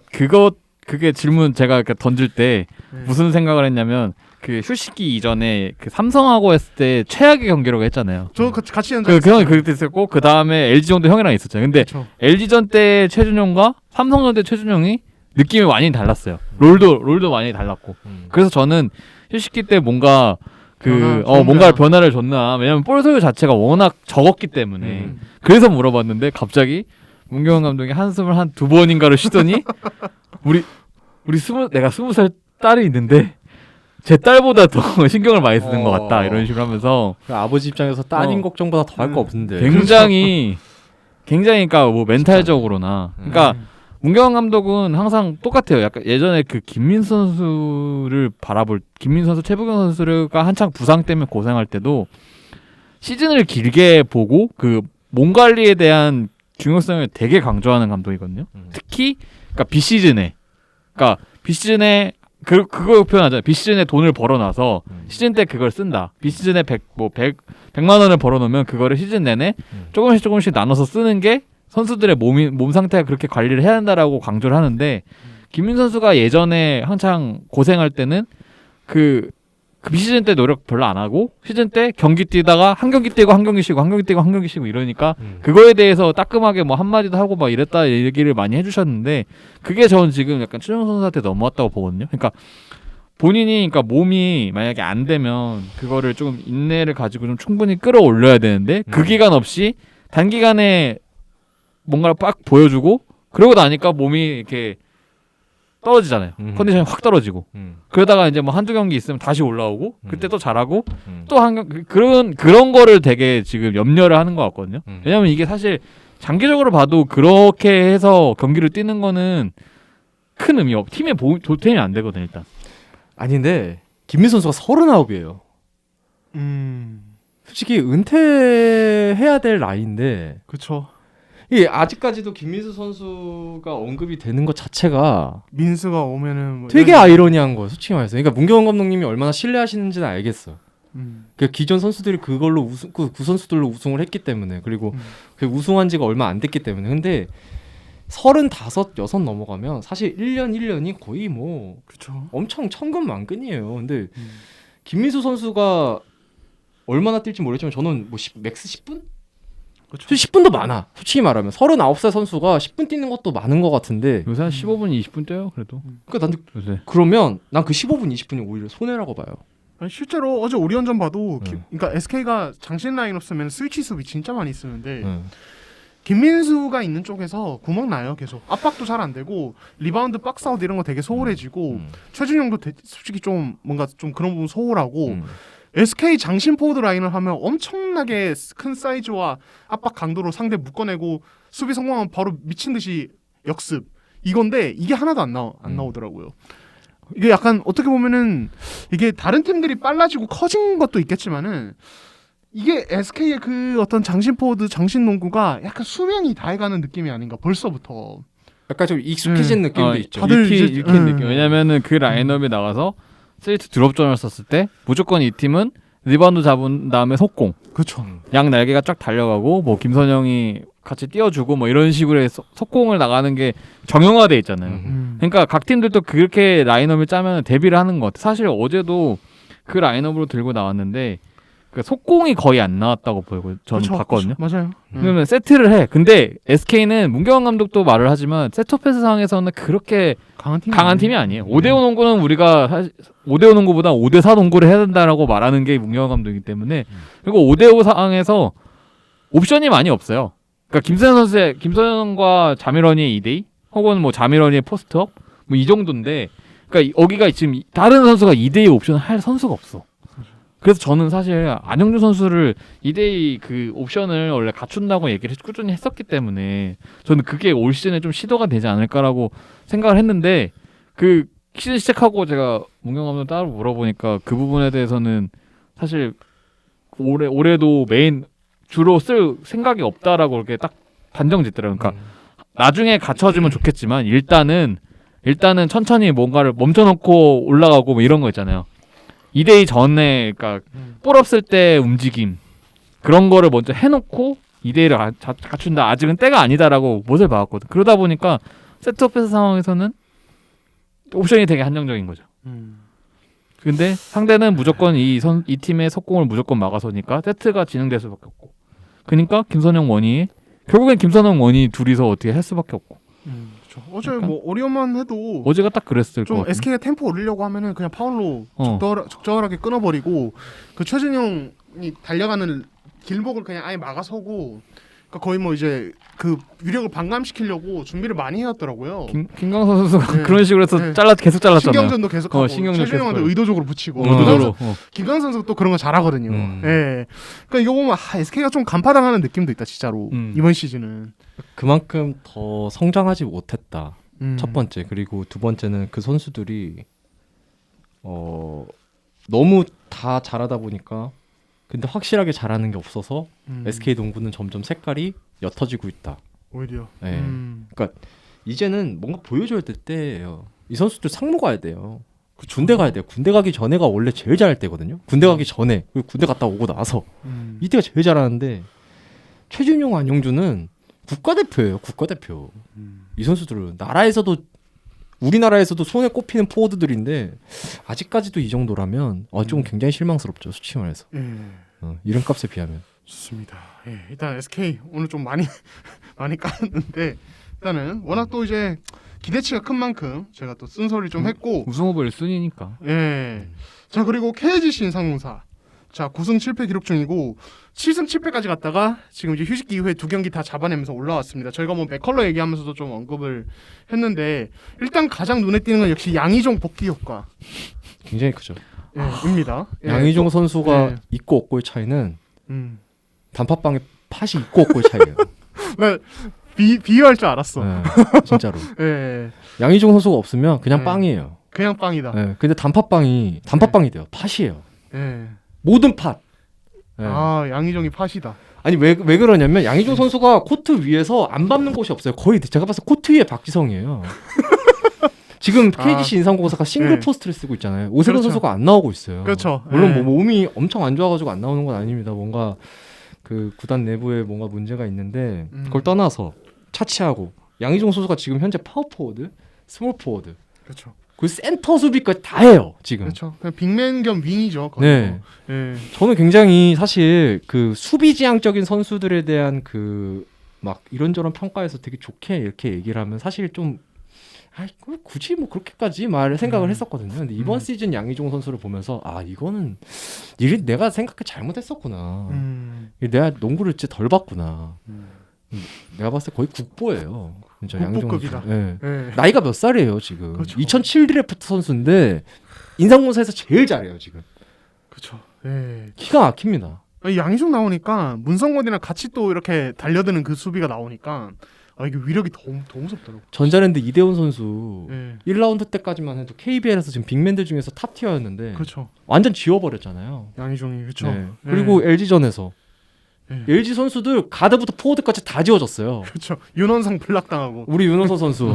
Speaker 3: 그게 질문 제가 이렇게 던질 때 무슨 생각을 했냐면 그 휴식기 이전에 그 삼성하고 했을 때 최악의 경기라고 했잖아요.
Speaker 1: 저 같이
Speaker 3: 그 형이 그때 있었고 그 다음에 LG전도 형이랑 있었잖아요. 근데
Speaker 1: 그렇죠.
Speaker 3: LG전 때 최준용과 삼성전 때 최준용이 느낌이 많이 달랐어요. 롤도 많이 달랐고. 그래서 저는 휴식기 때 뭔가 뭔가 변화를 줬나. 왜냐면 볼 소유 자체가 워낙 적었기 때문에. 그래서 물어봤는데 갑자기 문경원 감독이 한숨을 한 2번인가를 쉬더니 내가 20살 딸이 있는데 제 딸보다 더 신경을 많이 쓰는 것 같다 이런 식으로 하면서
Speaker 2: 아버지 입장에서 따님 걱정보다 더 할 거 없는데
Speaker 3: 굉장히 그러니까 뭐 멘탈적으로나 그러니까 문경원 감독은 항상 똑같아요. 약간 예전에 그 김민수 선수를 김민수 선수, 최부경 선수가 한창 부상 때문에 고생할 때도 시즌을 길게 보고 그 몸 관리에 대한 중요성을 되게 강조하는 감독이거든요. 특히 그러니까 비시즌에 그거 표현하잖아요. 비시즌에 돈을 벌어놔서 시즌 때 그걸 쓴다. 비시즌에 100만 원을 벌어놓으면 그거를 시즌 내내 조금씩 나눠서 쓰는 게 선수들의 몸 상태가 그렇게 관리를 해야 한다라고 강조를 하는데 김민 선수가 예전에 한창 고생할 때는 그 비시즌 때 노력 별로 안 하고 시즌 때 경기 뛰다가 한 경기 뛰고 한 경기 쉬고 한 경기 뛰고 한 경기 쉬고 이러니까 그거에 대해서 따끔하게 뭐 한마디도 하고 막 이랬다 얘기를 많이 해주셨는데 그게 저는 지금 약간 최정우 선수한테 넘어왔다고 보거든요. 그러니까 본인이 그러니까 몸이 만약에 안 되면 그거를 좀 인내를 가지고 좀 충분히 끌어올려야 되는데 그 기간 없이 단기간에 뭔가를 빡 보여주고 그러고 나니까 몸이 이렇게 떨어지잖아요. 컨디션이 확 떨어지고 그러다가 이제 뭐 한두 경기 있으면 다시 올라오고 그때 또 잘하고 또 그런 거를 되게 지금 염려를 하는 것 같거든요. 왜냐면 이게 사실 장기적으로 봐도 그렇게 해서 경기를 뛰는 거는 큰 의미 없. 팀에 도움이 안 되거든 일단.
Speaker 2: 아닌데 김민 선수가 39이에요. 솔직히 은퇴해야 될 나이인데
Speaker 1: 그쵸.
Speaker 2: 이게 아직까지도 김민수 선수가 언급이 되는 것 자체가
Speaker 1: 민수가 오면은 뭐
Speaker 2: 되게 아이러니한 거예요. 솔직히 말해서. 그러니까 문경원 감독님이 얼마나 신뢰하시는지는 알겠어. 그 기존 선수들이 그걸로 그 선수들로 우승을 했기 때문에 그리고 그 우승한 지가 얼마 안 됐기 때문에 근데 35, 6 넘어가면 사실 1년이 거의 뭐
Speaker 1: 그쵸.
Speaker 2: 엄청 천근만근이에요. 근데 김민수 선수가 얼마나 뛸지 모르겠지만 저는 뭐 맥스 10분?
Speaker 1: 그쵸.
Speaker 2: 10분도 많아. 솔직히 말하면 39살 선수가 10분 뛰는 것도 많은 것 같은데
Speaker 3: 요새 한 15분, 20분 뛰어요 그래도.
Speaker 2: 그러니까
Speaker 3: 요새.
Speaker 2: 그러면 난 그 15분, 20분이 오히려 손해라고 봐요.
Speaker 1: 아니, 실제로 어제 오리온전 봐도
Speaker 2: 네.
Speaker 1: 그러니까 SK가 장신 라인업 쓰면 스위치 수비 진짜 많이 쓰는데 김민수가 있는 쪽에서 구멍 나요. 계속 압박도 잘 안 되고 리바운드 박스아웃 이런 거 되게 소홀해지고 최준영도 솔직히 좀 뭔가 좀 그런 부분 소홀하고 SK 장신 포워드 라인을 하면 엄청나게 큰 사이즈와 압박 강도로 상대 묶어내고 수비 성공하면 바로 미친 듯이 역습 이건데 이게 하나도 안 나오더라고요. 이게 약간 어떻게 보면은 이게 다른 팀들이 빨라지고 커진 것도 있겠지만은 이게 SK의 그 어떤 장신 포워드 장신 농구가 약간 수명이 다해가는 느낌이 아닌가 벌써부터.
Speaker 2: 약간 좀 익숙해진 느낌도 있죠.
Speaker 1: 다들
Speaker 3: 익힌 느낌. 왜냐면은 그 라인업에 나가서 스트레이트 드롭존을 썼을 때 무조건 이 팀은 리바운드 잡은 다음에 속공.
Speaker 1: 그렇죠.
Speaker 3: 양 날개가 쫙 달려가고 뭐 김선영이 같이 띄워주고 뭐 이런 식으로 해서 속공을 나가는 게 정형화돼 있잖아요. 그러니까 각 팀들도 그렇게 라인업을 짜면 대비를 하는 것 같아. 사실 어제도 그 라인업으로 들고 나왔는데 그 속공이 거의 안 나왔다고 보이고 저는
Speaker 1: 그쵸,
Speaker 3: 봤거든요.
Speaker 1: 그쵸, 맞아요.
Speaker 3: 그러면 세트를 해. 근데 SK는 문경원 감독도 말을 하지만 세트오페스 상에서는 그렇게 강한 팀이 아니에요. 5대5 농구는 우리가 5대5 농구보다 5대4 농구를 해야 된다라고 말하는 게 문경원 감독이기 때문에 그리고 5대5 상황에서 옵션이 많이 없어요. 그러니까 김선영과 자미런이 2대2 혹은 뭐 자미런이 포스트업 뭐 이 정도인데 그러니까 여기가 지금 다른 선수가 2대2 옵션을 할 선수가 없어. 그래서 저는 사실 안영준 선수를 2대2 그 옵션을 원래 갖춘다고 얘기를 꾸준히 했었기 때문에 저는 그게 올 시즌에 좀 시도가 되지 않을까라고 생각을 했는데 그 시즌 시작하고 제가 문경 감독 따로 물어보니까 그 부분에 대해서는 사실 올해도 메인 주로 쓸 생각이 없다라고 이렇게 딱 단정 짓더라고요. 그러니까 나중에 갖춰지면 좋겠지만 일단은 천천히 뭔가를 멈춰놓고 올라가고 뭐 이런 거 있잖아요. 2대2 전에 그러니까 볼 없을 때 움직임 그런 거를 먼저 해놓고 2대1을 갖춘다. 아직은 때가 아니다라고 못을 박았거든. 그러다 보니까 세트업에서 상황에서는 옵션이 되게 한정적인 거죠. 근데 상대는 무조건 이 팀의 속공을 무조건 막아서니까 세트가 진행될 수밖에 없고. 그러니까 김선영 원희 결국엔 김선영 원희 둘이서 어떻게 할 수밖에 없고.
Speaker 1: 그렇죠. 어제 뭐 오리온만 해도
Speaker 3: 어제가 딱 그랬을 것
Speaker 1: 좀
Speaker 3: 같아요.
Speaker 1: SK가 템포 올리려고 하면은 그냥 파울로 적절하게 끊어버리고 그 최준영이 달려가는 길목을 그냥 아예 막아서고 그러니까 거의 뭐 이제 그 위력을 반감시키려고 준비를 많이 해왔더라고요.
Speaker 3: 김광선 선수가
Speaker 1: 네.
Speaker 3: 그런 식으로 해서
Speaker 1: 네.
Speaker 3: 계속 잘랐잖아요.
Speaker 1: 신경전도 계속 하고
Speaker 3: 신경전
Speaker 1: 최준영한테
Speaker 3: 계속
Speaker 1: 의도적으로 붙이고
Speaker 3: 의도적으로.
Speaker 1: 김광선 선수가 또 그런 거 잘하거든요. 예. 그러니까 이거 보면 SK가 좀 간파당하는 느낌도 있다 진짜로 이번 시즌은.
Speaker 2: 그만큼 더 성장하지 못했다.
Speaker 1: 음.
Speaker 2: 첫 번째. 그리고 두 번째는 그 선수들이 너무 다 잘하다 보니까 근데 확실하게 잘하는 게 없어서 SK 농구는 점점 색깔이 옅어지고 있다.
Speaker 1: 오히려.
Speaker 2: 네. 그러니까 이제는 뭔가 보여줘야 될 때예요. 이 선수들 상무 가야 돼요. 군대 가야 돼요. 군대 가기 전에가 원래 제일 잘할 때거든요. 군대 가기 전에 그리고 군대 갔다 오고 나서 이때가 제일 잘하는데 최준용, 안용주는 국가대표예요. 국가대표. 이 선수들은 나라에서도 우리나라에서도 손에 꼽히는 포워드들인데 아직까지도 이 정도라면 좀 굉장히 실망스럽죠. 솔직히 말해서. 이름값에 비하면.
Speaker 1: 좋습니다. 예, 일단 SK 오늘 좀 많이 많이 깠는데 일단은 워낙 또 이제 기대치가 큰 만큼 제가 또 쓴소리를 좀 했고
Speaker 3: 우승 후보 1순위니까.
Speaker 1: 예. 자 그리고 KGC 인상공사 자 9승 7패 기록 중이고 7승 7패까지 갔다가 지금 이제 휴식기 이후에 2경기 다 잡아내면서 올라왔습니다. 저희가 뭐 맥컬러 얘기하면서도 좀 언급을 했는데 일단 가장 눈에 띄는 건 역시 양의종 복귀 효과
Speaker 2: 굉장히 크죠.
Speaker 1: 입니다. 예.
Speaker 2: 양의종 선수가
Speaker 1: 예.
Speaker 2: 있고 없고의 차이는
Speaker 1: 음.
Speaker 2: 단팥빵에 팥이 있고 없고의 차이예요.
Speaker 1: 나 비유할 줄 알았어.
Speaker 2: 네, 진짜로.
Speaker 1: 예.
Speaker 2: 양의종 선수가 없으면 그냥
Speaker 1: 네.
Speaker 2: 빵이에요.
Speaker 1: 그냥 빵이다.
Speaker 2: 네, 근데 단팥빵이 돼요. 팥이에요.
Speaker 1: 예.
Speaker 2: 모든 팥. 네.
Speaker 1: 아 양의종이 팥이다.
Speaker 2: 아니 왜 그러냐면 양의종 선수가 코트 위에서 안 밟는 곳이 없어요. 거의 제가 봤을 때 코트 위에 박지성이에요. 지금 KGC 인삼공사가 싱글
Speaker 1: 네.
Speaker 2: 포스트를 쓰고 있잖아요. 오세근
Speaker 1: 그렇죠.
Speaker 2: 선수가 안 나오고 있어요.
Speaker 1: 그렇죠.
Speaker 2: 물론
Speaker 1: 네.
Speaker 2: 뭐 몸이 엄청 안 좋아가지고 안 나오는 건 아닙니다. 뭔가 그 구단 내부에 뭔가 문제가 있는데 그걸 떠나서 차치하고 양의종 선수가 지금 현재 파워포워드, 스몰포워드,
Speaker 1: 그렇죠.
Speaker 2: 그 센터 수비까지 다 해요. 지금.
Speaker 1: 그렇죠. 그냥 빅맨 겸 윙이죠. 거의.
Speaker 2: 네.
Speaker 1: 예.
Speaker 2: 저는 굉장히 사실 그 수비지향적인 선수들에 대한 그 막 이런저런 평가에서 되게 좋게 이렇게 얘기를 하면 사실 좀 이걸 굳이 뭐 그렇게까지 말 생각을 했었거든요. 근데 이번 시즌 양의종 선수를 보면서 이거는 내가 생각해 잘못했었구나. 내가 농구를 진짜 덜 봤구나. 내가 봤을 때 거의 국보예요. 진짜 양의종 선수.
Speaker 1: 국보급이다.
Speaker 2: 네.
Speaker 1: 예.
Speaker 2: 나이가 몇 살이에요 지금?
Speaker 1: 그렇죠.
Speaker 2: 2007 드래프트 선수인데 인상공사에서 제일 잘해요 지금.
Speaker 1: 그렇죠. 예.
Speaker 2: 기가 막힙니다.
Speaker 1: 양의종 나오니까 문성곤이랑 같이 또 이렇게 달려드는 그 수비가 나오니까 이게 위력이 더 무섭더라고.
Speaker 2: 전자랜드 이대훈 선수
Speaker 1: 예.
Speaker 2: 1라운드 때까지만 해도 KBL에서 지금 빅맨들 중에서 탑티어였는데
Speaker 1: 그렇죠.
Speaker 2: 완전 지워버렸잖아요.
Speaker 1: 양의종이 그렇죠.
Speaker 2: 네. 그리고 LG전에서
Speaker 1: 예.
Speaker 2: LG 선수들 가드부터 포워드까지 다 지워졌어요.
Speaker 1: 그렇죠. 윤원상 블락당하고.
Speaker 2: 우리 윤호서 선수,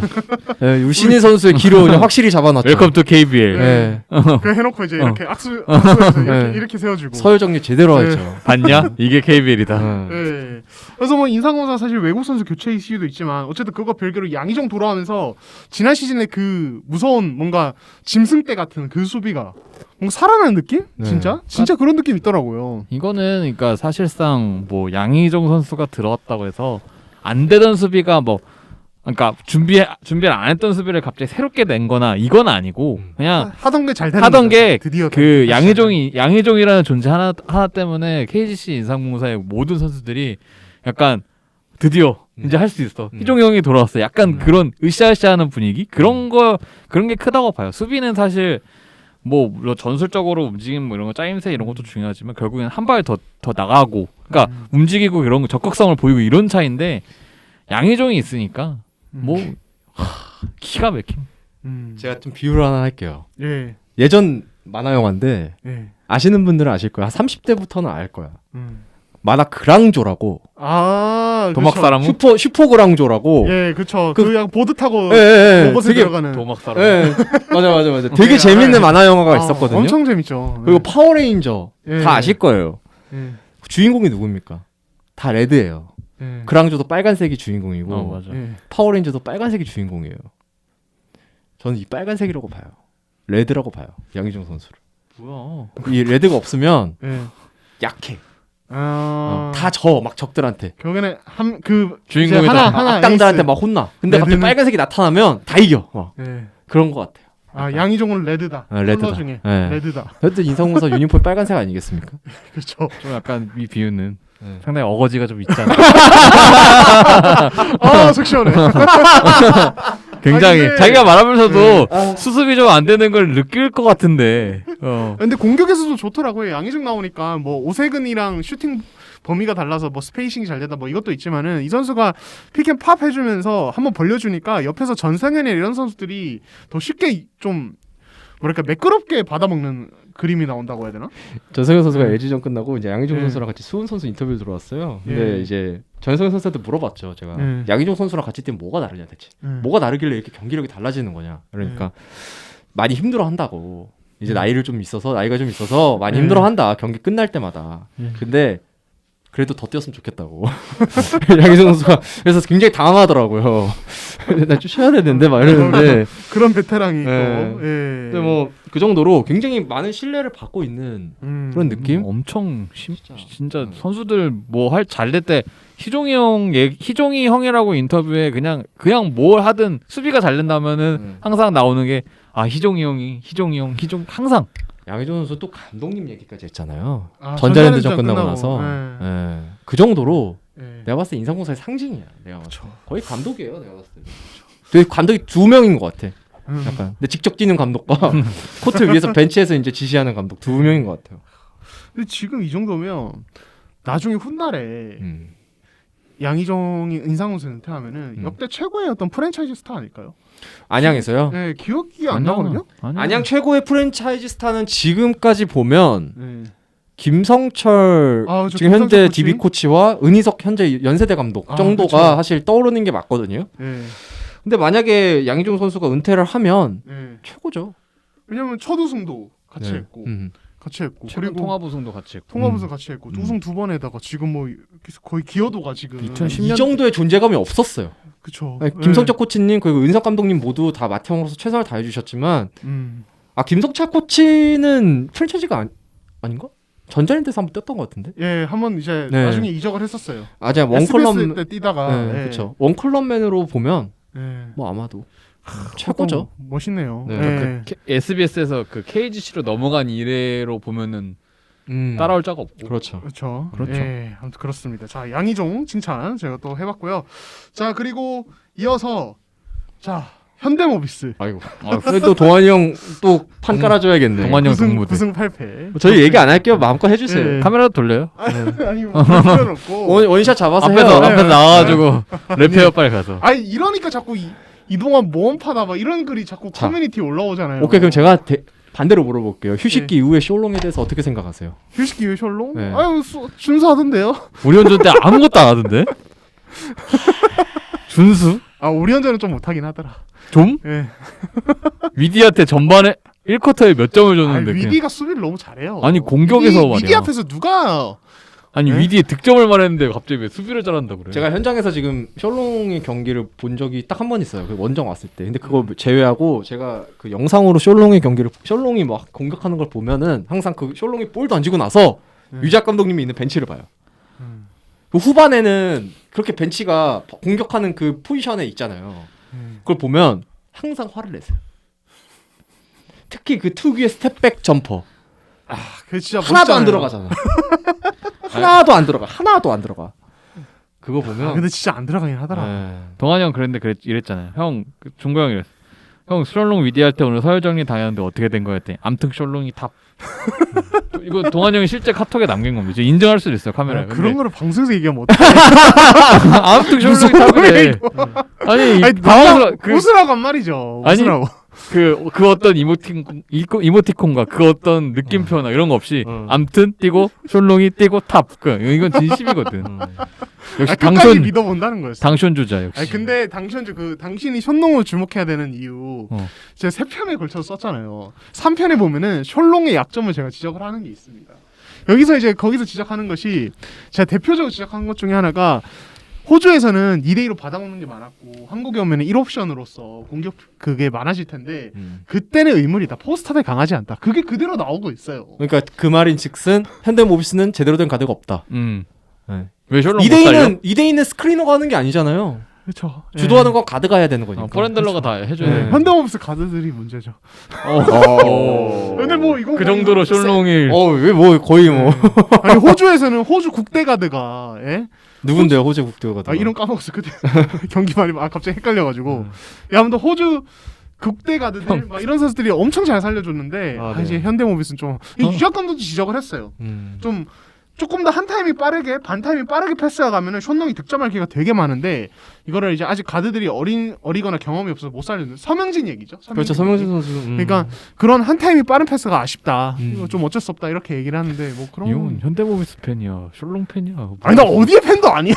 Speaker 2: 네, 우리 신인 선수의 기로 그냥 확실히 잡아놨죠.
Speaker 3: 웰컴 투 KBL.
Speaker 2: 네.
Speaker 1: 그 해놓고 이제 이렇게 악수해서
Speaker 2: 네.
Speaker 1: 이렇게 세워주고.
Speaker 2: 서열 정리 제대로
Speaker 1: 네.
Speaker 2: 했죠.
Speaker 3: 봤냐? 이게 KBL이다.
Speaker 2: 네.
Speaker 1: 예. 그래서 뭐 인상공사 사실 외국 선수 교체 이슈도 있지만 어쨌든 그거 별개로 양의종 돌아오면서 지난 시즌에 그 무서운 뭔가 짐승 떼 같은 그 수비가 뭔가 살아나는 느낌?
Speaker 2: 네.
Speaker 1: 진짜 그런 느낌 있더라고요.
Speaker 3: 이거는 그러니까 사실상 뭐 양의종 선수가 들어왔다고 해서 안 되던 수비가 뭐 그러니까 준비를 안 했던 수비를 갑자기 새롭게 낸거나 이건 아니고 그냥
Speaker 1: 하던 게 잘 되는
Speaker 3: 하던
Speaker 1: 거죠.
Speaker 3: 게
Speaker 1: 드디어
Speaker 3: 그
Speaker 1: 다시
Speaker 3: 양의종이라는 존재 하나 때문에 KGC 인삼공사의 모든 선수들이 약간 드디어 이제 할 수 있어. 희종이 형이 돌아왔어. 약간 그런 으쌰으쌰하는 분위기 그런 게 크다고 봐요. 수비는 사실 뭐 물론 전술적으로 움직임 뭐 이런 거 짜임새 이런 것도 중요하지만 결국엔 한 발 더 나가고 그러니까 움직이고 이런 거 적극성을 보이고 이런 차이인데 양의종이 있으니까 뭐 기가 막힘.
Speaker 2: 제가 좀 비유를 하나 할게요.
Speaker 1: 예.
Speaker 2: 예전 만화 영화인데
Speaker 1: 예.
Speaker 2: 아시는 분들은 아실 거야. 30대부터는 알 거야. 만화 그랑조라고
Speaker 3: 도막사라무?
Speaker 2: 슈퍼 그랑조라고.
Speaker 1: 예, 그렇죠.
Speaker 2: 그-
Speaker 1: 그 약간 보드 타고
Speaker 2: 예,
Speaker 1: 로봇에
Speaker 2: 되게
Speaker 1: 들어가는.
Speaker 3: 도막사라무.
Speaker 2: 예, 맞아. 되게 재밌는 만화 영화가 있었거든요.
Speaker 1: 엄청 재밌죠.
Speaker 2: 그리고 파워레인저
Speaker 1: 예.
Speaker 2: 다 아실 거예요.
Speaker 1: 예.
Speaker 2: 주인공이 누굽니까? 다 레드예요.
Speaker 1: 예.
Speaker 2: 그랑조도 빨간색이 주인공이고
Speaker 3: 맞아.
Speaker 1: 예.
Speaker 2: 파워레인저도 빨간색이 주인공이에요. 저는 이 빨간색이라고 봐요. 레드라고 봐요. 양의종 선수를.
Speaker 3: 뭐야?
Speaker 2: 이 레드가 없으면
Speaker 1: 예.
Speaker 2: 약해.
Speaker 1: 다
Speaker 2: 다 져 막 적들한테.
Speaker 1: 결국에는 그
Speaker 3: 주인공이
Speaker 1: 이제 하나
Speaker 2: 악당들한테
Speaker 1: 에이스.
Speaker 2: 막 혼나. 근데 갑자기
Speaker 1: 레드는-
Speaker 2: 빨간색이 나타나면 다 이겨.
Speaker 1: 예.
Speaker 2: 그런 것 같아요.
Speaker 1: 양의종은 레드다.
Speaker 2: 레드다.
Speaker 1: 컬러 중에
Speaker 2: 네.
Speaker 1: 레드다.
Speaker 2: 그래도 인상공사 유니폼 빨간색 아니겠습니까?
Speaker 1: 그렇죠.
Speaker 3: 좀 약간 이 비유는
Speaker 2: 네.
Speaker 3: 상당히 어거지가 좀 있잖아.
Speaker 1: 속 시원해.
Speaker 3: 굉장히
Speaker 1: 근데-
Speaker 3: 자기가 말하면서도 수습이 좀 안 되는 걸 느낄 것 같은데.
Speaker 1: 근데 공격에서도 좋더라고요. 양의종 나오니까 뭐 오세근이랑 슈팅 범위가 달라서 뭐 스페이싱이 잘 되다 뭐 이것도 있지만은 이 선수가 픽앤팝 해주면서 한번 벌려주니까 옆에서 전상현이 이런 선수들이 더 쉽게 좀 뭐랄까 매끄럽게 받아먹는 그림이 나온다고 해야 되나?
Speaker 2: 전성현 선수가 LG전 끝나고 이제 양의종
Speaker 1: 예.
Speaker 2: 선수랑 같이 수훈 선수 인터뷰 들어왔어요. 근데
Speaker 1: 예.
Speaker 2: 이제 전성현 선수한테 물어봤죠. 제가 양의종 선수랑 같이 뛰면 뭐가 다르냐 대체. 뭐가 다르길래 이렇게 경기력이 달라지는 거냐. 그러니까 많이 힘들어한다고. 이제 나이가 좀 있어서 많이 힘들어한다. 경기 끝날 때마다. 근데 그래도 더 뛰었으면 좋겠다고. 양희종 선수가 그래서 굉장히 당황하더라고요. 나 좀 쉬어야 되는데 막 이러는데
Speaker 1: 그런 베테랑이
Speaker 2: 네.
Speaker 1: 또. 예.
Speaker 2: 근데 뭐 그 정도로 굉장히 많은 신뢰를 받고 있는 그런 느낌?
Speaker 3: 엄청 진짜
Speaker 2: 음.
Speaker 3: 선수들 뭐 할 잘 될 때 희종이 형이라고 인터뷰에 그냥 뭘 하든 수비가 잘 된다면은 항상 나오는 게 희종이 형 항상
Speaker 2: 양희종 선수 또 감독님 얘기까지 했잖아요.
Speaker 1: 아,
Speaker 2: 전자랜드전 끝나고
Speaker 1: 끝나고.
Speaker 2: 나서
Speaker 1: 예.
Speaker 2: 예. 그 정도로
Speaker 1: 예.
Speaker 2: 내가 봤을 때 인상공사의 상징이야. 내가 봤을 때.
Speaker 1: 그쵸.
Speaker 2: 거의 감독이에요. 내가 봤을 때. 되게 감독이 2명인 것 같아.
Speaker 1: 음.
Speaker 2: 약간. 근데 직접 뛰는 감독과 코트 위에서 벤치에서 이제 지시하는 감독 2명인 것 같아요.
Speaker 1: 근데 지금 이 정도면 나중에 훗날에 양희종이 인상공사 은퇴하면은 역대 최고의 어떤 프랜차이즈 스타 아닐까요?
Speaker 2: 안양에서요.
Speaker 1: 네, 기억이 안 나거든요.
Speaker 2: 안양 최고의 프랜차이즈 스타는 지금까지 보면
Speaker 1: 네.
Speaker 2: 김성철
Speaker 1: 아, 저
Speaker 2: 지금 현재
Speaker 1: 김성철
Speaker 2: DB
Speaker 1: 코치?
Speaker 2: 코치와 은희석 현재 연세대 감독
Speaker 1: 아,
Speaker 2: 정도가
Speaker 1: 그쵸.
Speaker 2: 사실 떠오르는 게 맞거든요.
Speaker 1: 네.
Speaker 2: 근데 만약에 양희종 선수가 은퇴를 하면
Speaker 1: 네.
Speaker 2: 최고죠.
Speaker 1: 왜냐면 첫 우승도 같이
Speaker 2: 네.
Speaker 1: 했고, 그리고
Speaker 3: 최근 통합 우승도 같이 했고
Speaker 1: 통합우승 같이 했고 우승 2번에다가 지금 뭐 거의 기여도가 지금
Speaker 3: 2010
Speaker 2: 이 정도의 존재감이 없었어요.
Speaker 1: 그쵸.
Speaker 2: 아니, 김성철 코치님 그리고 은석 감독님 모두 다 마태형으로서 최선을 다해주셨지만 김성철 코치는 프랜차이즈가 아닌가? 전자랜드에서 한번 떴던 것 같은데?
Speaker 1: 예, 한번 이제
Speaker 2: 네.
Speaker 1: 나중에 이적을 했었어요.
Speaker 2: 제가
Speaker 1: SBS
Speaker 2: 원클럽
Speaker 1: 때 뛰다가
Speaker 2: 네,
Speaker 1: 예.
Speaker 2: 그렇죠. 원클럽맨으로 보면
Speaker 1: 예.
Speaker 2: 뭐 아마도 최고죠.
Speaker 1: 멋있네요.
Speaker 2: 네.
Speaker 1: 예.
Speaker 3: SBS에서 그 KGC로 넘어간 이래로 보면은 따라올 자가 없고
Speaker 2: 그렇죠.
Speaker 1: 그렇죠.
Speaker 3: 그렇죠.
Speaker 1: 예, 아무튼 그렇습니다. 자, 양희종 칭찬 제가 또 해봤고요. 자, 그리고 이어서 자 현대모비스
Speaker 2: 아이고. 그래도 동환이 형 또 판 깔아줘야겠네.
Speaker 3: 동환이 형 동무대
Speaker 1: 9승 8패.
Speaker 2: 저희 얘기 안 할게요. 마음껏 해주세요.
Speaker 1: 예.
Speaker 3: 카메라도 돌려요
Speaker 1: 아니 뭐 그런 없고.
Speaker 2: 원샷 잡아서
Speaker 3: 앞에서
Speaker 2: 해요.
Speaker 3: 나와가지고 랩해요 빨리 가서
Speaker 1: 아니 이러니까 자꾸 이동안 모험파다 막 이런 글이 자꾸
Speaker 2: 자.
Speaker 1: 커뮤니티 올라오잖아요.
Speaker 2: 오케이 그럼 제가 반대로 물어볼게요. 휴식기 이후에 쇼롱에 대해서 어떻게 생각하세요?
Speaker 1: 휴식기 왜 셜롱?
Speaker 2: 네.
Speaker 1: 아유 준수하던데요.
Speaker 3: 우리 원전 때 아무것도 안 하던데 준수?
Speaker 1: 아 우리 현재는 좀 못하긴 하더라.
Speaker 3: 좀?
Speaker 1: 예.
Speaker 3: 위디한테 전반에 1쿼터에 몇 점을
Speaker 1: 아니,
Speaker 3: 줬는데 그냥.
Speaker 1: 위디가 수비를 너무 잘해요.
Speaker 3: 아니, 공격에서 말이야.
Speaker 1: 위디 앞에서 누가
Speaker 3: 아니
Speaker 1: 네?
Speaker 3: 위디에 득점을 말했는데 갑자기 왜 수비를 잘한다 그래
Speaker 2: 제가 현장에서 지금 쇼롱의 경기를 본 적이 딱 한 번 있어요. 그 원정 왔을 때. 근데 그거 제외하고 제가 그 영상으로 쇼롱의 경기를 쇼롱이 막 공격하는 걸 보면은 항상 그 쇼롱이 볼 던지고 나서 유작 감독님이 있는 벤치를 봐요. 그 후반에는 그렇게 벤치가 공격하는 그 포지션에 있잖아요. 그걸 보면 항상 화를 내세요. 특히 그 특유의 스텝백 점퍼.
Speaker 1: 그 진짜
Speaker 2: 하나도 안
Speaker 1: 멋있잖아요.
Speaker 2: 들어가잖아. 하나도 안 들어가. 하나도 안 들어가. 그거 보면
Speaker 1: 아, 근데 진짜 안 들어가긴 하더라.
Speaker 2: 네.
Speaker 3: 동환이 형 그랬는데 이랬잖아요 형 중고 형이 이랬어 형 셜롱 위디 할 때 오늘 서열정리 당했는데 어떻게 된 거야 했더니 암튼 셜롱이 탑 이거 동환이 형이 실제 카톡에 남긴 겁니다 이제 인정할 수도 있어요 카메라에
Speaker 1: 그런 거를 방송에서 얘기하면 어떡해.
Speaker 3: 암튼 셜롱이 탑이래 아니 당황스러워
Speaker 1: 웃으라고 한 말이죠.
Speaker 3: 아니,
Speaker 1: 웃으라고.
Speaker 3: 그 어떤 이모티콘과 그 어떤 느낌표나 이런 거 없이 암튼 띄고 셜롱이 띄고 탑 이건 진심이거든 역시
Speaker 1: 끝까지 믿어본다는 거였어.
Speaker 3: 당션 주자 역시
Speaker 1: 아니 근데 당신이 션롱을 주목해야 되는 이유 제가 3편에 걸쳐서 썼잖아요. 3편에 보면은 션롱의 약점을 제가 지적을 하는 게 있습니다. 여기서 이제 거기서 지적하는 것이 제가 대표적으로 지적한 것 중에 하나가 호주에서는 2대2로 받아먹는 게 많았고 한국에 오면 1옵션으로서 공격 그게 많아질 텐데 그때는 의문이다. 포스탑에 강하지 않다. 그게 그대로 나오고 있어요.
Speaker 2: 그러니까 그 말인즉슨 현대모비스는 제대로 된 가드가 없다. 네.
Speaker 3: 왜 셜롱 못 살려?
Speaker 2: 2대2는 스크리너가 하는 게 아니잖아요.
Speaker 1: 그렇죠.
Speaker 2: 주도하는 건 가드가 해야 되는 거니까.
Speaker 3: 포렌들러가 다 해줘야
Speaker 2: 네.
Speaker 3: 돼.
Speaker 1: 현대모비스 가드들이 문제죠. 근데 뭐 이거
Speaker 3: 그 정도로 셜롱이
Speaker 2: 왜 뭐 거의 뭐
Speaker 1: 아니 호주에서는 호주 국대 가드가
Speaker 2: 누군데요 호주 국대가?
Speaker 1: 이름 까먹었어 그때 경기 많이 갑자기 헷갈려가지고 아무튼 호주 국대 가드들 막 이런 선수들이 엄청 잘 살려줬는데
Speaker 2: 네.
Speaker 1: 이제 현대모비스는 좀 유작 감독도 지적을 했어요. 좀 조금 더 한 타임이 빠르게 반 타임이 빠르게 패스가 가면은 션농이 득점할 기회가 되게 많은데 이거를 이제 아직 가드들이 어리거나 경험이 없어서 못 살리는 서명진 얘기죠.
Speaker 2: 그렇죠. 서명진
Speaker 1: 얘기.
Speaker 2: 선수.
Speaker 1: 그러니까 그런 한 타임이 빠른 패스가 아쉽다.
Speaker 2: 음.
Speaker 1: 이거 좀 어쩔 수 없다 이렇게 얘기를 하는데 뭐 그런.
Speaker 3: 이건 현대모비스 팬이야, 셜롱 팬이야.
Speaker 1: 아니 나 어디의 팬도 아니야.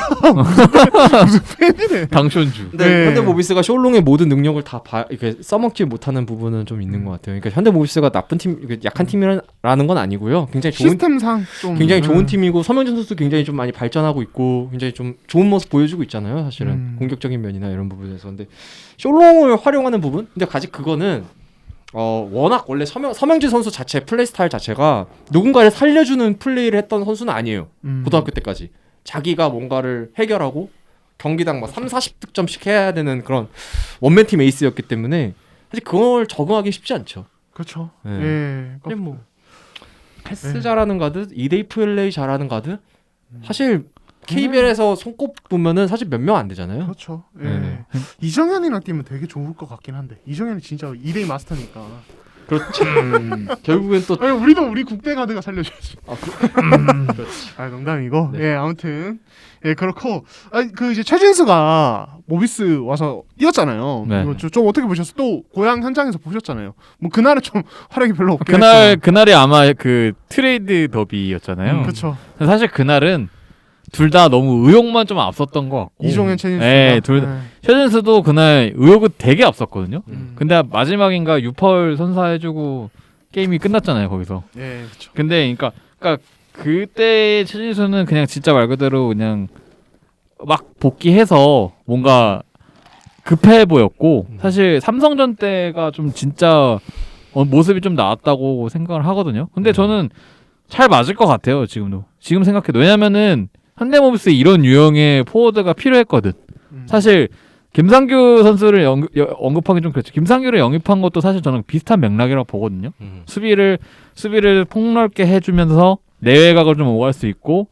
Speaker 1: 무슨 팬이래.
Speaker 3: 당션주.
Speaker 2: 근데
Speaker 1: 네.
Speaker 2: 현대모비스가 숄롱의 모든 능력을 다 이렇게 써먹지 못하는 부분은 좀 있는 것 같아요. 그러니까 현대모비스가 나쁜 팀, 이게 약한 팀이라는 건 아니고요. 굉장히 좋은
Speaker 1: 시스템상 좀
Speaker 2: 굉장히 좋은 팀이고 서명진 선수 굉장히 좀 많이 발전하고 있고 굉장히 좀 좋은 모습 보여주고 있잖아요. 사실은 공격적인 면이나 이런 부분에서. 근데 숄롱을 활용하는 부분? 근데 아직 그거는 워낙 원래 서명진 선수 자체 플레이 스타일 자체가 누군가를 살려주는 플레이를 했던 선수는 아니에요. 고등학교 때까지 자기가 뭔가를 해결하고 경기당 막 3, 40득점씩 해야 되는 그런 원맨팀 에이스였기 때문에 사실 그걸 적응하기 쉽지 않죠.
Speaker 1: 그렇죠.
Speaker 2: 네.
Speaker 1: 예.
Speaker 2: 근데 뭐 패스 잘하는 가드, 2대2 플레이 잘하는 가드 사실 KBL에서 손꼽으면은 사실 몇 명 안 되잖아요.
Speaker 1: 그렇죠. 예.
Speaker 2: 네.
Speaker 1: 이정현이랑 뛰면 되게 좋을 것 같긴 한데 이정현이 진짜 2대2 마스터니까.
Speaker 2: 그렇죠. 결국엔 또
Speaker 1: 아니, 우리도 우리 국대 가드가 살려줘야지.
Speaker 2: 그렇지.
Speaker 1: 아 농담이고.
Speaker 2: 네.
Speaker 1: 예 아무튼 예 그렇고 그 이제 최진수가 모비스 와서 뛰었잖아요.
Speaker 3: 네.
Speaker 1: 이거 좀 어떻게 보셨어요? 또 고향 현장에서 보셨잖아요. 뭐 그날은 좀 활약이 별로 없긴 했지만.
Speaker 3: 그날이 아마 그 트레이드 더비였잖아요.
Speaker 1: 그렇죠.
Speaker 3: 사실 그날은 둘 다 너무 의욕만 좀 앞섰던 것 같고.
Speaker 1: 이종현 최진수가.
Speaker 3: 네, 최진수도 그날 의욕은 되게 앞섰거든요.
Speaker 1: 음.
Speaker 3: 근데 마지막인가 6펄 선사해주고 게임이 끝났잖아요 거기서.
Speaker 1: 예 그렇죠.
Speaker 3: 근데 그러니까 그때 최진수는 그냥 진짜 말 그대로 그냥 막 복귀해서 뭔가 급해 보였고 사실 삼성전 때가 좀 진짜 모습이 좀 나았다고 생각을 하거든요. 근데 저는 잘 맞을 것 같아요 지금도. 지금 생각해도. 왜냐면은 현대모비스에 이런 유형의 포워드가 필요했거든. 사실 김상규 선수를 언급하기 좀 그렇죠. 김상규를 영입한 것도 사실 저는 비슷한 맥락이라고 보거든요. 수비를 폭넓게 해주면서 내외각을 좀 오갈 수 있고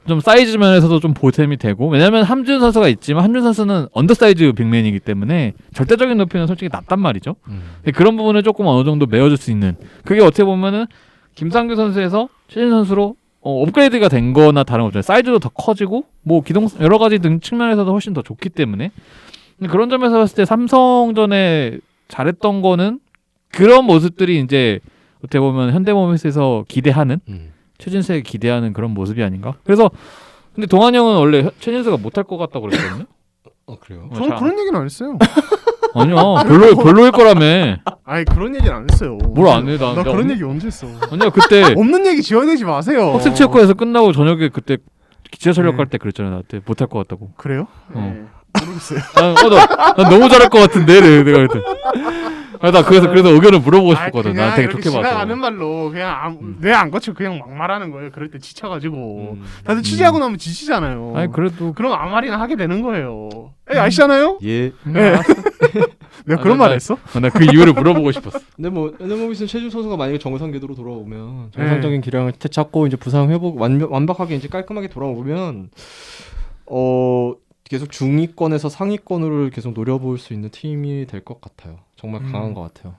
Speaker 3: 좀 사이즈 면에서도 좀 보탬이 되고. 왜냐면 함준 선수가 있지만 함준 선수는 언더사이즈 빅맨이기 때문에 절대적인 높이는 솔직히 낮단 말이죠. 근데 그런 부분을 조금 어느 정도 메워줄 수 있는, 그게 어떻게 보면은 김상규 선수에서 최진 선수로 업그레이드가 된 거나 다름없잖아요. 사이즈도 더 커지고 뭐 기동 여러 가지 등 측면에서도 훨씬 더 좋기 때문에. 근데 그런 점에서 봤을 때 삼성전에 잘했던 거는 그런 모습들이 이제 어떻게 보면 현대모비스에서 기대하는 최진수에게 기대하는 그런 모습이 아닌가. 그래서 근데 동환 형은 원래 최진수가 못할 것 같다고 그랬거든요.
Speaker 2: 그래요?
Speaker 1: 저는 그런 얘기는 안 했어요.
Speaker 3: 아니요, 별로일 거라며.
Speaker 1: 아니 그런 얘기는 안 했어요.
Speaker 3: 뭘 안 해?
Speaker 1: 나 그런 얘기 언제 했어?
Speaker 3: 아니야, 그때
Speaker 1: 없는 얘기 지어내지 마세요.
Speaker 3: 학생체육관에서 끝나고 저녁에 그때 지하철역 갈 때 그랬잖아. 나한테 못할 것 같다고.
Speaker 1: 그래요?
Speaker 3: 어.
Speaker 1: 네. 모르겠어요.
Speaker 3: 난 너무 잘할 것 같은데. 내가 그랬더니. 나 그래서 의견을 물어보고 싶었거든. 난 되게 좋게
Speaker 1: 지나가는
Speaker 3: 봐서.
Speaker 1: 말로 그냥 뇌 안 거치고 그냥 막 말하는 거예요. 그럴 때 지쳐가지고 다들 취재하고 나면 지치잖아요.
Speaker 3: 아니 그래도
Speaker 1: 그럼 아무 말이나 하게 되는 거예요. 아시잖아요?
Speaker 2: 예.
Speaker 1: 네. 내가 그런 말 했어?
Speaker 3: 나 그 이유를 물어보고 싶었어.
Speaker 2: 근데 뭐 현대모비스는 최준 선수가 만약에 정상 궤도로 돌아오면 정상적인 기량을 되찾고 이제 부상 회복 완벽하게 이제 깔끔하게 돌아오면 계속 중위권에서 상위권으로 계속 노려볼 수 있는 팀이 될 것 같아요. 정말 강한 것 같아요.